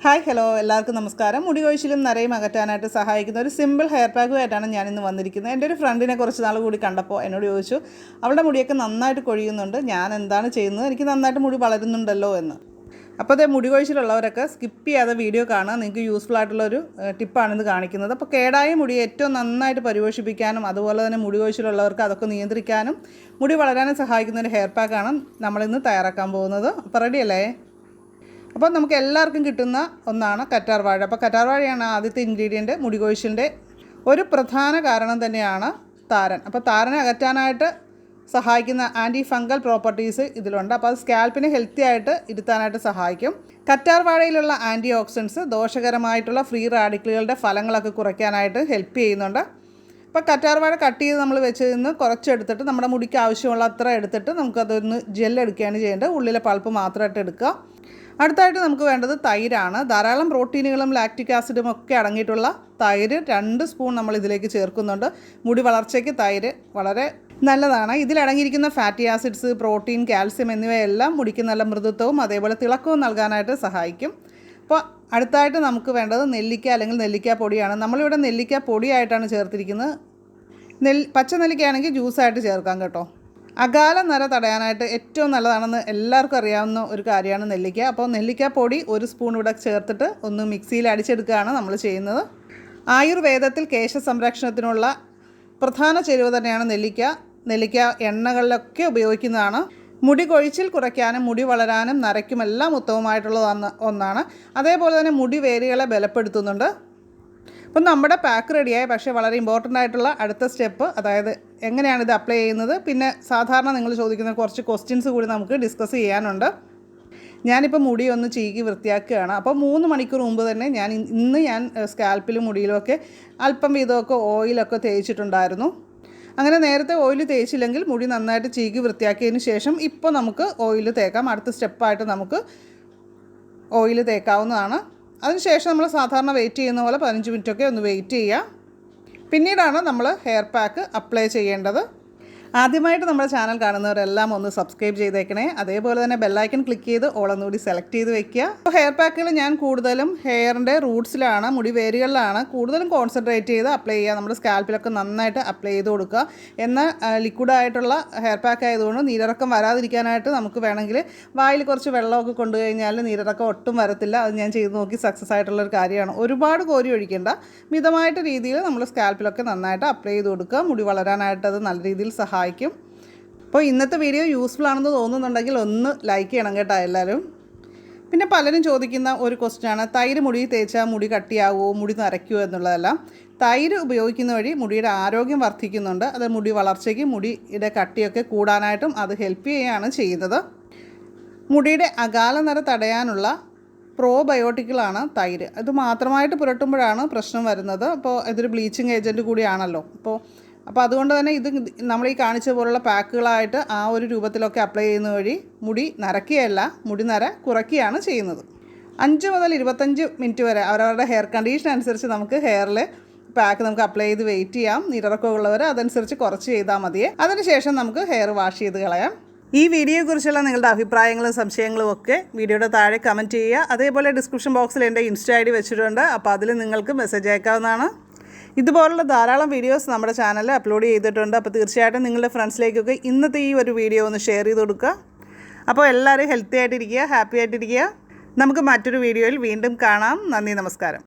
Hi hello എല്ലാവർക്കും നമസ്കാരം. മുടി കൊഴിച്ചിലും നരയും അകറ്റാനായിട്ട് സഹായിക്കുന്ന ഒരു സിമ്പിൾ ഹെയർ പാക്കുമായിട്ടാണ് ഞാനിന്ന് വന്നിരിക്കുന്നത്. എൻ്റെ ഒരു ഫ്രണ്ടിനെ കുറച്ച് നാൾ കൂടി കണ്ടപ്പോൾ എന്നോട് ചോദിച്ചു, അവളുടെ മുടിയൊക്കെ നന്നായിട്ട് കൊഴിയുന്നുണ്ട്, ഞാൻ എന്താണ് ചെയ്യുന്നത്, എനിക്ക് നന്നായിട്ട് മുടി വളരുന്നുണ്ടല്ലോ എന്ന്. അപ്പോൾ അതേ മുടി കൊഴിച്ചിലുള്ളവരൊക്കെ സ്കിപ്പ് ചെയ്യാതെ വീഡിയോ കാണുക, നിങ്ങൾക്ക് യൂസ്ഫുൾ ആയിട്ടുള്ളൊരു ടിപ്പാണിത് കാണിക്കുന്നത്. അപ്പോൾ കേടായ മുടി ഏറ്റവും നന്നായിട്ട് പരിപോഷിപ്പിക്കാനും അതുപോലെ തന്നെ മുടി കൊഴിച്ചിലുള്ളവർക്ക് അതൊക്കെ നിയന്ത്രിക്കാനും മുടി വളരാനും സഹായിക്കുന്ന ഒരു ഹെയർ പാക്കാണ് നമ്മളിന്ന് തയ്യാറാക്കാൻ പോകുന്നത്. അപ്പോൾ റെഡിയല്ലേ? അപ്പോൾ നമുക്ക് എല്ലാവർക്കും കിട്ടുന്ന ഒന്നാണ് കറ്റാർവാഴ. അപ്പോൾ കറ്റാർവാഴയാണ് ആദ്യത്തെ ഇൻഗ്രീഡിയൻറ്റ്. മുടി കൊഴിച്ചിലിൻ്റെ ഒരു പ്രധാന കാരണം തന്നെയാണ് താരൻ. അപ്പോൾ താരനെ അകറ്റാനായിട്ട് സഹായിക്കുന്ന ആൻറ്റി ഫംഗൽ പ്രോപ്പർട്ടീസ് ഇതിലുണ്ട്. അപ്പോൾ അത് സ്കാൽപ്പിനെ ഹെൽത്തി ആയിട്ട് ഇരുത്താനായിട്ട് സഹായിക്കും. കറ്റാർവാഴയിലുള്ള ആൻറ്റി ഓക്സിഡൻസ് ദോഷകരമായിട്ടുള്ള ഫ്രീ റാഡിക്കലുകളുടെ ഫലങ്ങളൊക്കെ കുറയ്ക്കാനായിട്ട് ഹെൽപ്പ് ചെയ്യുന്നുണ്ട്. അപ്പോൾ കറ്റാർവാഴ കട്ട് ചെയ്ത് നമ്മൾ വെച്ച് നിന്ന് കുറച്ചെടുത്തിട്ട് നമ്മുടെ മുടിക്ക് ആവശ്യമുള്ള അത്ര എടുത്തിട്ട് നമുക്കതൊന്ന് ജെല്ലെടുക്കുകയാണ് ചെയ്യേണ്ടത്. ഉള്ളിലെ പൾപ്പ് മാത്രമായിട്ട് എടുക്കുക. അടുത്തായിട്ട് നമുക്ക് വേണ്ടത് തൈരാണ്. ധാരാളം പ്രോട്ടീനുകളും ലാക്റ്റിക് ആസിഡും ഒക്കെ അടങ്ങിയിട്ടുള്ള തൈര് 2 സ്പൂൺ നമ്മൾ ഇതിലേക്ക് ചേർക്കുന്നുണ്ട്. മുടി വളർച്ചയ്ക്ക് തൈര് വളരെ നല്ലതാണ്. ഇതിലടങ്ങിയിരിക്കുന്ന ഫാറ്റി ആസിഡ്സ്, പ്രോട്ടീൻ, കാൽസ്യം എന്നിവയെല്ലാം മുടിക്ക് നല്ല മൃദുത്വവും അതേപോലെ തിളക്കവും നൽകാനായിട്ട് സഹായിക്കും. അപ്പോൾ അടുത്തായിട്ട് നമുക്ക് വേണ്ടത് നെല്ലിക്ക അല്ലെങ്കിൽ നെല്ലിക്ക പൊടിയാണ്. നമ്മളിവിടെ നെല്ലിക്ക പൊടിയായിട്ടാണ് ചേർത്തിരിക്കുന്നത്. പച്ച നെല്ലിക്കയാണെങ്കിൽ ജ്യൂസായിട്ട് ചേർക്കാം കേട്ടോ. അകാല നര തടയാനായിട്ട് ഏറ്റവും നല്ലതാണെന്ന് എല്ലാവർക്കും അറിയാവുന്ന ഒരു കാര്യമാണ് നെല്ലിക്ക. അപ്പോൾ നെല്ലിക്ക പൊടി 1 സ്പൂൺ ഇവിടെ ചേർത്തിട്ട് ഒന്ന് മിക്സിയിൽ അടിച്ചെടുക്കുകയാണ് നമ്മൾ ചെയ്യുന്നത്. ആയുർവേദത്തിൽ കേശ സംരക്ഷണത്തിനുള്ള പ്രധാന ചേരുവ തന്നെയാണ് നെല്ലിക്ക. നെല്ലിക്ക എണ്ണകളിലൊക്കെ ഉപയോഗിക്കുന്നതാണ്. മുടി കൊഴിച്ചിൽ കുറയ്ക്കാനും മുടി വളരാനും നരയ്ക്കുമെല്ലാം ഉത്തമമായിട്ടുള്ള ഒന്നാണ്. അതേപോലെ തന്നെ മുടി വേരുകളെ ബലപ്പെടുത്തുന്നുണ്ട്. അപ്പം നമ്മുടെ പാക്ക് റെഡിയായി. പക്ഷേ വളരെ ഇമ്പോർട്ടൻ്റ് ആയിട്ടുള്ള അടുത്ത സ്റ്റെപ്പ്, അതായത് എങ്ങനെയാണ് ഇത് അപ്ലൈ ചെയ്യുന്നത്, പിന്നെ സാധാരണ നിങ്ങൾ ചോദിക്കുന്ന കുറച്ച് ക്വസ്റ്റ്യൻസ് കൂടി നമുക്ക് ഡിസ്കസ് ചെയ്യാനുണ്ട്. ഞാനിപ്പോൾ മുടി ഒന്ന് ചീകി വൃത്തിയാക്കുകയാണ്. അപ്പോൾ 3 മണിക്കൂർ മുമ്പ് തന്നെ ഞാൻ സ്കാൽപ്പിലും മുടിയിലുമൊക്കെ അല്പം വീതമൊക്കെ ഓയിലൊക്കെ തേച്ചിട്ടുണ്ടായിരുന്നു. അങ്ങനെ നേരത്തെ ഓയിൽ തേച്ചില്ലെങ്കിൽ മുടി നന്നായിട്ട് ചീകി വൃത്തിയാക്കിയതിന് ശേഷം ഇപ്പോൾ നമുക്ക് ഓയിൽ തേക്കാം. അടുത്ത സ്റ്റെപ്പായിട്ട് നമുക്ക് ഓയിൽ തേക്കാവുന്നതാണ്. അതിനുശേഷം നമ്മൾ സാധാരണ വെയിറ്റ് ചെയ്യുന്ന പോലെ 15 മിനിറ്റൊക്കെ ഒന്ന് വെയിറ്റ് ചെയ്യുക. പിന്നീടാണ് നമ്മൾ ഹെയർ പാക്ക് അപ്ലൈ ചെയ്യേണ്ടത്. ആദ്യമായിട്ട് നമ്മുടെ ചാനൽ കാണുന്നവരെല്ലാം ഒന്ന് സബ്സ്ക്രൈബ് ചെയ്തേക്കണേ. അതേപോലെ തന്നെ ബെല്ലൈക്കൺ ക്ലിക്ക് ചെയ്ത് ഓളൊന്നുകൂടി സെലക്ട് ചെയ്ത് വെക്കുക. അപ്പോൾ ഹെയർ പാക്കുകൾ ഞാൻ കൂടുതലും ഹെയറിൻ്റെ റൂട്ട്സിലാണ്, മുടി വേരുകളിലാണ് കൂടുതലും കോൺസെൻട്രേറ്റ് ചെയ്ത് അപ്ലൈ ചെയ്യുക. നമ്മുടെ സ്കാൽപ്പിലൊക്കെ നന്നായിട്ട് അപ്ലൈ ചെയ്ത് കൊടുക്കുക. എന്നാൽ ലിക്വിഡായിട്ടുള്ള ഹെയർ പാക്ക് ആയതുകൊണ്ട് നീരിറക്കം വരാതിരിക്കാനായിട്ട് നമുക്ക് വേണമെങ്കിൽ വായിൽ കുറച്ച് വെള്ളമൊക്കെ കൊണ്ടു കഴിഞ്ഞാൽ നീരിറക്കം ഒട്ടും വരത്തില്ല. അത് ഞാൻ ചെയ്ത് നോക്കി സക്സസ് ആയിട്ടുള്ളൊരു കാര്യമാണ്. ഒരുപാട് കോരി ഒഴിക്കേണ്ട, മിതമായിട്ട് രീതിയിൽ നമ്മൾ സ്കാൽപ്പിലൊക്കെ നന്നായിട്ട് അപ്ലൈ ചെയ്ത് കൊടുക്കുക. മുടി വളരാനായിട്ട് അത് നല്ല രീതിയിൽ സഹായിക്കും. അപ്പോൾ ഇന്നത്തെ വീഡിയോ യൂസ്ഫുൾ ആണെന്ന് തോന്നുന്നുണ്ടെങ്കിൽ ഒന്ന് ലൈക്ക് ചെയ്യണം കേട്ടോ എല്ലാവരും. പിന്നെ പലരും ചോദിക്കുന്ന ഒരു ക്വസ്റ്റ്യനാണ്, തൈര് മുടി തേച്ചാൽ മുടി കട്ടിയാവുമോ, മുടി നരയ്ക്കുമോ എന്നുള്ളതല്ല. തൈര് ഉപയോഗിക്കുന്ന വഴി മുടിയുടെ ആരോഗ്യം വർദ്ധിക്കുന്നുണ്ട്. അത് മുടി വളർച്ചയ്ക്ക് മുടിയുടെ കട്ടിയൊക്കെ കൂടാനായിട്ടും അത് ഹെൽപ്പ് ചെയ്യുകയാണ് ചെയ്യുന്നത്. മുടിയുടെ അകാല നര തടയാനുള്ള പ്രോബയോട്ടിക്കുകളാണ് തൈര്. ഇത് മാത്രമായിട്ട് പുരട്ടുമ്പോഴാണ് പ്രശ്നം വരുന്നത്. അപ്പോൾ ഇതൊരു ബ്ലീച്ചിങ് ഏജൻറ്റ് കൂടിയാണല്ലോ. അപ്പോൾ അതുകൊണ്ട് തന്നെ ഇത് നമ്മൾ ഈ കാണിച്ച പോലുള്ള പാക്കുകളായിട്ട് ആ ഒരു രൂപത്തിലൊക്കെ അപ്ലൈ ചെയ്യുന്ന വഴി മുടി നരയ്ക്കുകയല്ല, മുടി നര കുറയ്ക്കുകയാണ് ചെയ്യുന്നത്. 5 മുതൽ 25 മിനിറ്റ് വരെ അവരവരുടെ ഹെയർ കണ്ടീഷൻ അനുസരിച്ച് നമുക്ക് ഹെയറിൽ പാക്ക് നമുക്ക് അപ്ലൈ ചെയ്ത് വെയിറ്റ് ചെയ്യാം. നീരിറക്കമുള്ളവർ അതനുസരിച്ച് കുറച്ച് ചെയ്താൽ മതിയെ. അതിനുശേഷം നമുക്ക് ഹെയർ വാഷ് ചെയ്ത് കളയാം. ഈ വീഡിയോയെക്കുറിച്ചുള്ള നിങ്ങളുടെ അഭിപ്രായങ്ങളും സംശയങ്ങളും ഒക്കെ വീഡിയോയുടെ താഴെ കമൻറ്റ് ചെയ്യുക. അതേപോലെ ഡിസ്ക്രിപ്ഷൻ ബോക്സിൽ എൻ്റെ ഇൻസ്റ്റാ ID വെച്ചിട്ടുണ്ട്. അപ്പോൾ അതിൽ നിങ്ങൾക്ക് മെസ്സേജ് അയക്കാവുന്നതാണ്. ഇതുപോലുള്ള ധാരാളം വീഡിയോസ് നമ്മുടെ ചാനലിൽ അപ്ലോഡ് ചെയ്തിട്ടുണ്ട്. അപ്പോൾ തീർച്ചയായിട്ടും നിങ്ങളുടെ ഫ്രണ്ട്സിലേക്കൊക്കെ ഇന്നത്തെ ഈ ഒരു വീഡിയോ ഒന്ന് ഷെയർ ചെയ്ത് കൊടുക്കുക. അപ്പോൾ എല്ലാവരും ഹെൽത്തി ആയിട്ടിരിക്കുക, ഹാപ്പി ആയിട്ടിരിക്കുക. നമുക്ക് മറ്റൊരു വീഡിയോയിൽ വീണ്ടും കാണാം. നന്ദി, നമസ്കാരം.